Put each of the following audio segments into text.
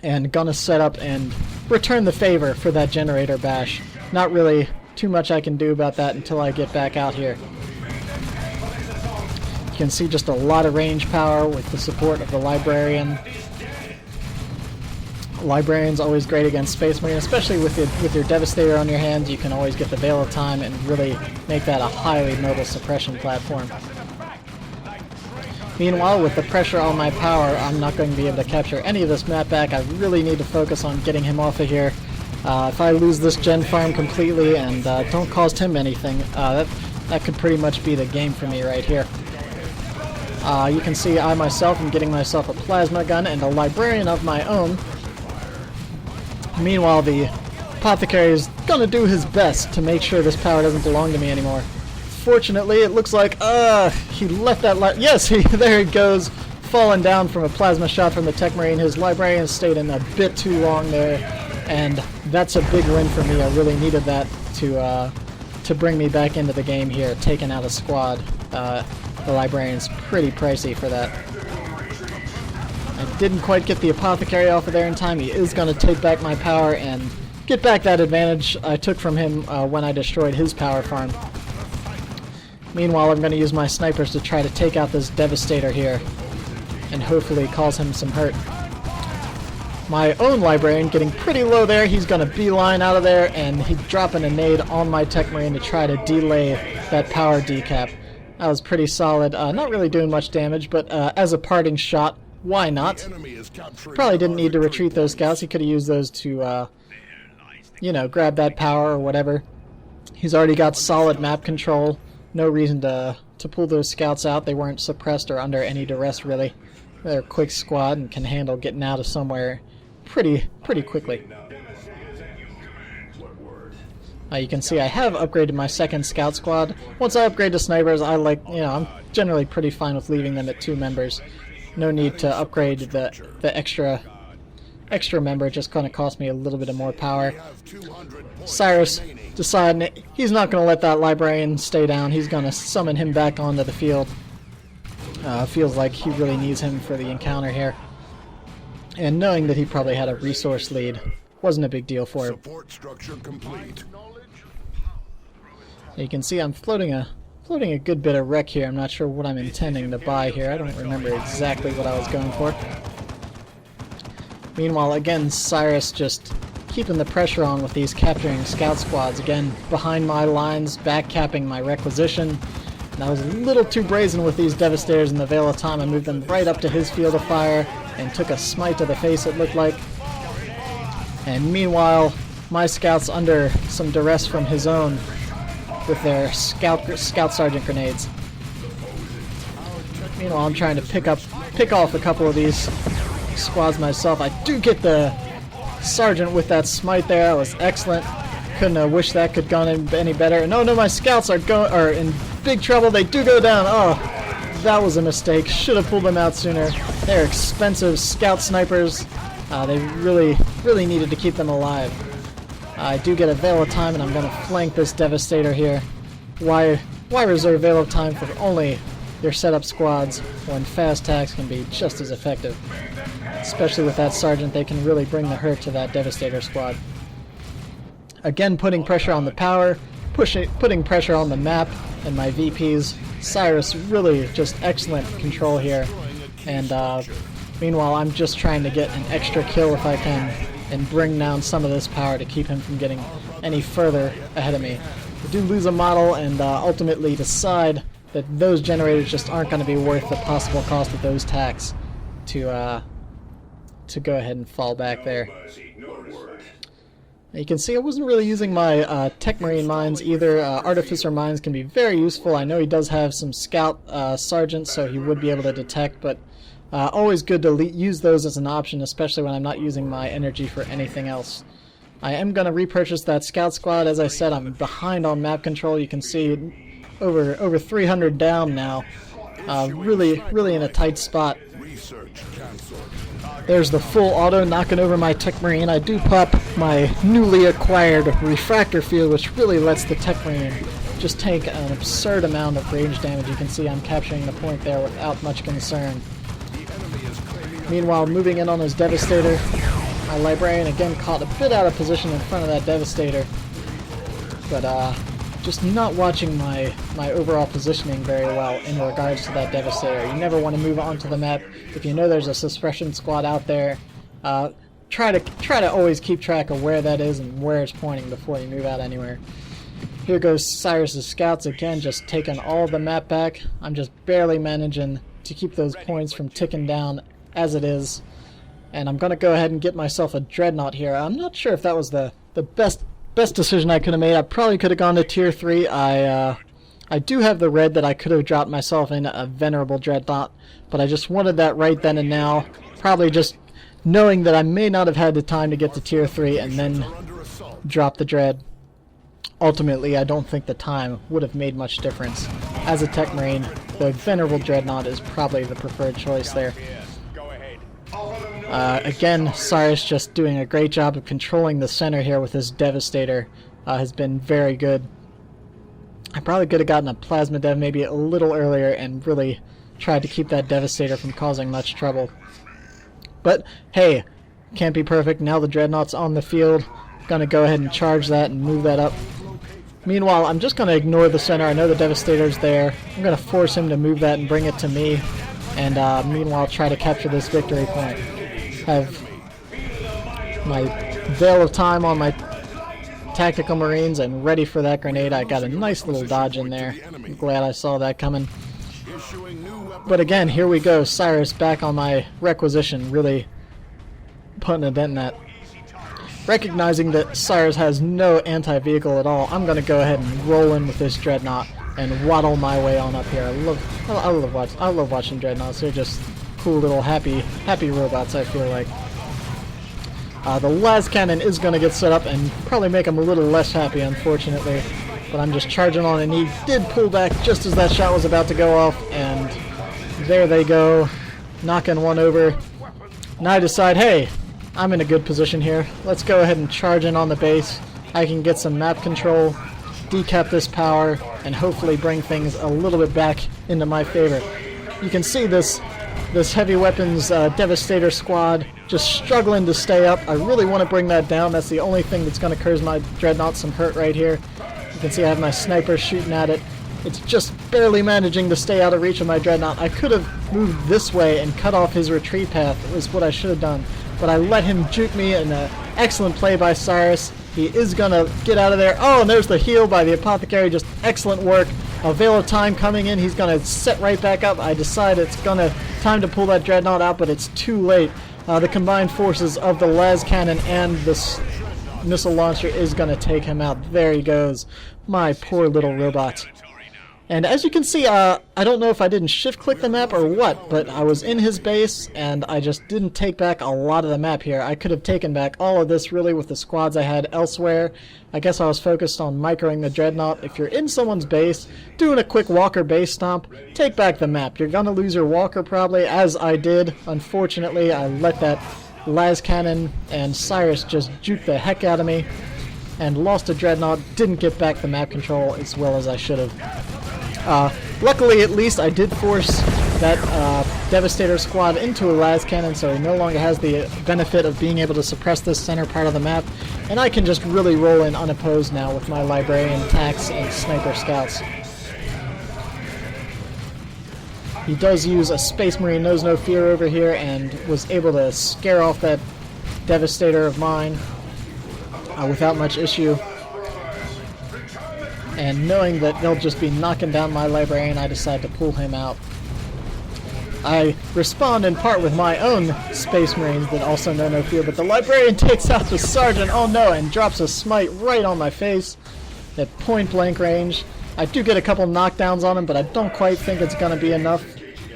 and gonna set up and return the favor for that generator bash. Not really too much I can do about that until I get back out here. You can see just a lot of range power with the support of the Librarian. Librarian's always great against Space Marine, especially with your Devastator on your hands. You can always get the Veil of Time and really make that a highly mobile suppression platform. Meanwhile, with the pressure on my power, I'm not going to be able to capture any of this map back. I really need to focus on getting him off of here. If I lose this gen farm completely and don't cost him anything, that could pretty much be the game for me right here. You can see I myself am getting myself a plasma gun and a Librarian of my own. Meanwhile, the Apothecary is gonna do his best to make sure this power doesn't belong to me anymore. Fortunately, it looks like, he left that yes, there he goes, falling down from a plasma shot from the Tech Marine. His Librarian stayed in a bit too long there, and that's a big win for me. I really needed that to bring me back into the game here, taking out a squad. The Librarian's pretty pricey for that. I didn't quite get the Apothecary off of there in time. He is going to take back my power and get back that advantage I took from him when I destroyed his power farm. Meanwhile, I'm going to use my snipers to try to take out this Devastator here and hopefully cause him some hurt. My own Librarian getting pretty low there. He's going to beeline out of there, and he's dropping a nade on my Tech Marine to try to delay that power decap. That was pretty solid. Not really doing much damage, but as a parting shot, why not? Probably didn't need to retreat those scouts. He could have used those to, you know, grab that power or whatever. He's already got solid map control. No reason to pull those scouts out. They weren't suppressed or under any duress, really. They're a quick squad and can handle getting out of somewhere pretty quickly. You can see I have upgraded my second scout squad. Once I upgrade to snipers, I'm generally pretty fine with leaving them at 2 members. No need to upgrade the extra member. Just going to cost me a little bit of more power. Cyris deciding he's not going to let that Librarian stay down. He's going to summon him back onto the field. Feels like he really needs him for the encounter here. And knowing that he probably had a resource lead wasn't a big deal for him. Support structure complete. You can see I'm floating a good bit of wreck here. I'm not sure what I'm intending to buy here. I don't remember exactly what I was going for. Meanwhile, again, Cyris just keeping the pressure on with these capturing scout squads. Again, behind my lines, back capping my requisition. And I was a little too brazen with these Devastators in the Veil of Time. I moved them right up to his field of fire and took a smite to the face, it looked like. And meanwhile, my scouts under some duress from his own with their scout sergeant grenades. Meanwhile, I'm trying to pick off a couple of these squads myself. I do get the sergeant with that smite there. That was excellent. Couldn't have wished that could have gone any better. No, my scouts are in big trouble. They do go down. Oh, that was a mistake. Should have pulled them out sooner. They're expensive scout snipers. They really needed to keep them alive. I do get a Veil of Time, and I'm going to flank this Devastator here. Why reserve Veil of Time for only your setup squads when fast attacks can be just as effective? Especially with that Sergeant, they can really bring the hurt to that Devastator squad. Again, putting pressure on the power, putting pressure on the map and my VPs. Cyris really just excellent control here. And meanwhile, I'm just trying to get an extra kill if I can and bring down some of this power to keep him from getting any further ahead of me. I do lose a model and ultimately decide that those generators just aren't going to be worth the possible cost of those tacks to go ahead and fall back there. You can see I wasn't really using my Tech Marine mines either. Artificer mines can be very useful. I know he does have some scout sergeants, so he would be able to detect, but always good to use those as an option, especially when I'm not using my energy for anything else. I am going to repurchase that scout squad. As I said, I'm behind on map control. You can see over 300 down now. Really in a tight spot. There's the full auto knocking over my Tech Marine. I do pop my newly acquired refractor field, which really lets the Tech Marine just take an absurd amount of range damage. You can see I'm capturing the point there without much concern. Meanwhile, moving in on his Devastator. My Librarian again caught a bit out of position in front of that Devastator. But just not watching my overall positioning very well in regards to that Devastator. You never want to move onto the map if you know there's a suppression squad out there. Try to always keep track of where that is and where it's pointing before you move out anywhere. Here goes Cyrus's scouts again, just taking all the map back. I'm just barely managing to keep those points from ticking down as it is. And I'm gonna go ahead and get myself a Dreadnought here. I'm not sure if that was the best decision I could have made. I probably could have gone to tier 3. I do have the red that I could have dropped myself in a Venerable Dreadnought, but I just wanted that right then and now. Probably just knowing that I may not have had the time to get to tier 3 and then drop the Dread. Ultimately, I don't think the time would have made much difference. As a Tech Marine, the Venerable Dreadnought is probably the preferred choice there. Again, Cyris just doing a great job of controlling the center here with his Devastator. Has been very good. I probably could have gotten a Plasma Dev maybe a little earlier and really tried to keep that Devastator from causing much trouble. But hey, can't be perfect. Now the Dreadnought's on the field. Gonna go ahead and charge that and move that up. Meanwhile, I'm just gonna ignore the center. I know the Devastator's there. I'm gonna force him to move that and bring it to me. And meanwhile, try to capture this victory point. Have my Veil of Time on my Tactical Marines and ready for that grenade. I got a nice little dodge in there. I'm glad I saw that coming. But again, here we go. Cyris back on my requisition, really putting a dent in that. Recognizing that Cyris has no anti-vehicle at all, I'm going to go ahead and roll in with this Dreadnought and waddle my way on up here. I love watching Dreadnoughts. They're just cool little happy robots, I feel like. The las cannon is going to get set up and probably make him a little less happy, unfortunately. But I'm just charging on, and he did pull back just as that shot was about to go off, and there they go, knocking one over. Now I decide, hey, I'm in a good position here. Let's go ahead and charge in on the base. I can get some map control, decap this power, and hopefully bring things a little bit back into my favor. You can see this heavy weapons Devastator squad just struggling to stay up. I really want to bring that down. That's the only thing that's going to cause my Dreadnought some hurt right here. You can see I have my sniper shooting at it. It's just barely managing to stay out of reach of my Dreadnought. I could have moved this way and cut off his retreat path, was what I should have done. But I let him juke me, and an excellent play by Cyris. He is going to get out of there. Oh, and there's the heal by the Apothecary. Just excellent work. A Veil of Time coming in. He's going to set right back up. I decide it's time to pull that Dreadnought out, but it's too late. The combined forces of the las cannon and this missile launcher is going to take him out. There he goes. My poor little robot. And as you can see, I don't know if I didn't shift-click the map or what, but I was in his base, and I just didn't take back a lot of the map here. I could have taken back all of this, really, with the squads I had elsewhere. I guess I was focused on microing the Dreadnought. If you're in someone's base, doing a quick walker base stomp, take back the map. You're going to lose your walker, probably, as I did. Unfortunately, I let that las cannon and Cyris just juke the heck out of me, and lost a Dreadnought. Didn't get back the map control as well as I should have. Luckily, at least, I did force that Devastator squad into a las cannon, so he no longer has the benefit of being able to suppress this center part of the map, and I can just really roll in unopposed now with my Librarian, Tax, and Sniper Scouts. He does use a Space Marine Knows No Fear over here, and was able to scare off that Devastator of mine without much issue. And knowing that they'll just be knocking down my Librarian, I decide to pull him out. I respond in part with my own Space Marines that also know no fear, but the Librarian takes out the Sergeant, oh no, and drops a smite right on my face at point blank range. I do get a couple knockdowns on him, but I don't quite think it's going to be enough.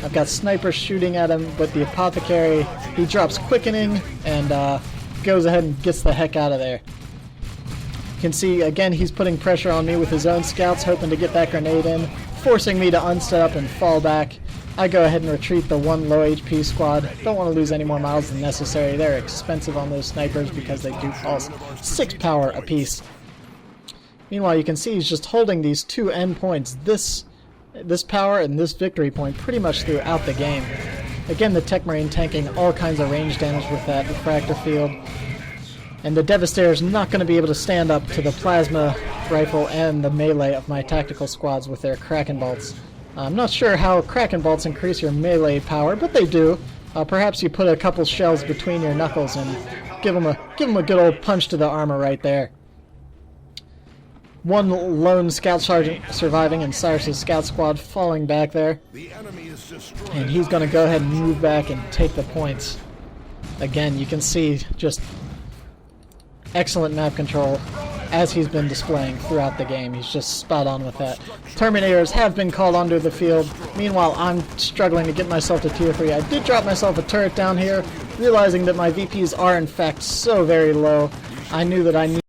I've got snipers shooting at him, but the Apothecary, he drops Quickening and goes ahead and gets the heck out of there. You can see, again, he's putting pressure on me with his own scouts, hoping to get that grenade in, forcing me to unset up and fall back. I go ahead and retreat the one low HP squad. Don't want to lose any more miles than necessary. They're expensive on those snipers because they do cost 6 power apiece. Meanwhile, you can see he's just holding these two endpoints, this power and this victory point, pretty much throughout the game. Again, the Tech Marine tanking all kinds of range damage with that refractor field. And the Devastator is not going to be able to stand up to the plasma rifle and the melee of my tactical squads with their Kraken bolts. I'm not sure how Kraken bolts increase your melee power, but they do. Perhaps you put a couple shells between your knuckles and give them a good old punch to the armor right there. One lone scout sergeant surviving and Cyris' scout squad falling back there. And he's going to go ahead and move back and take the points. Again, you can see just excellent map control as he's been displaying throughout the game. He's just spot on with that. Terminators have been called onto the field. Meanwhile, I'm struggling to get myself to tier 3. I did drop myself a turret down here, realizing that my VPs are in fact so very low. I knew that I needed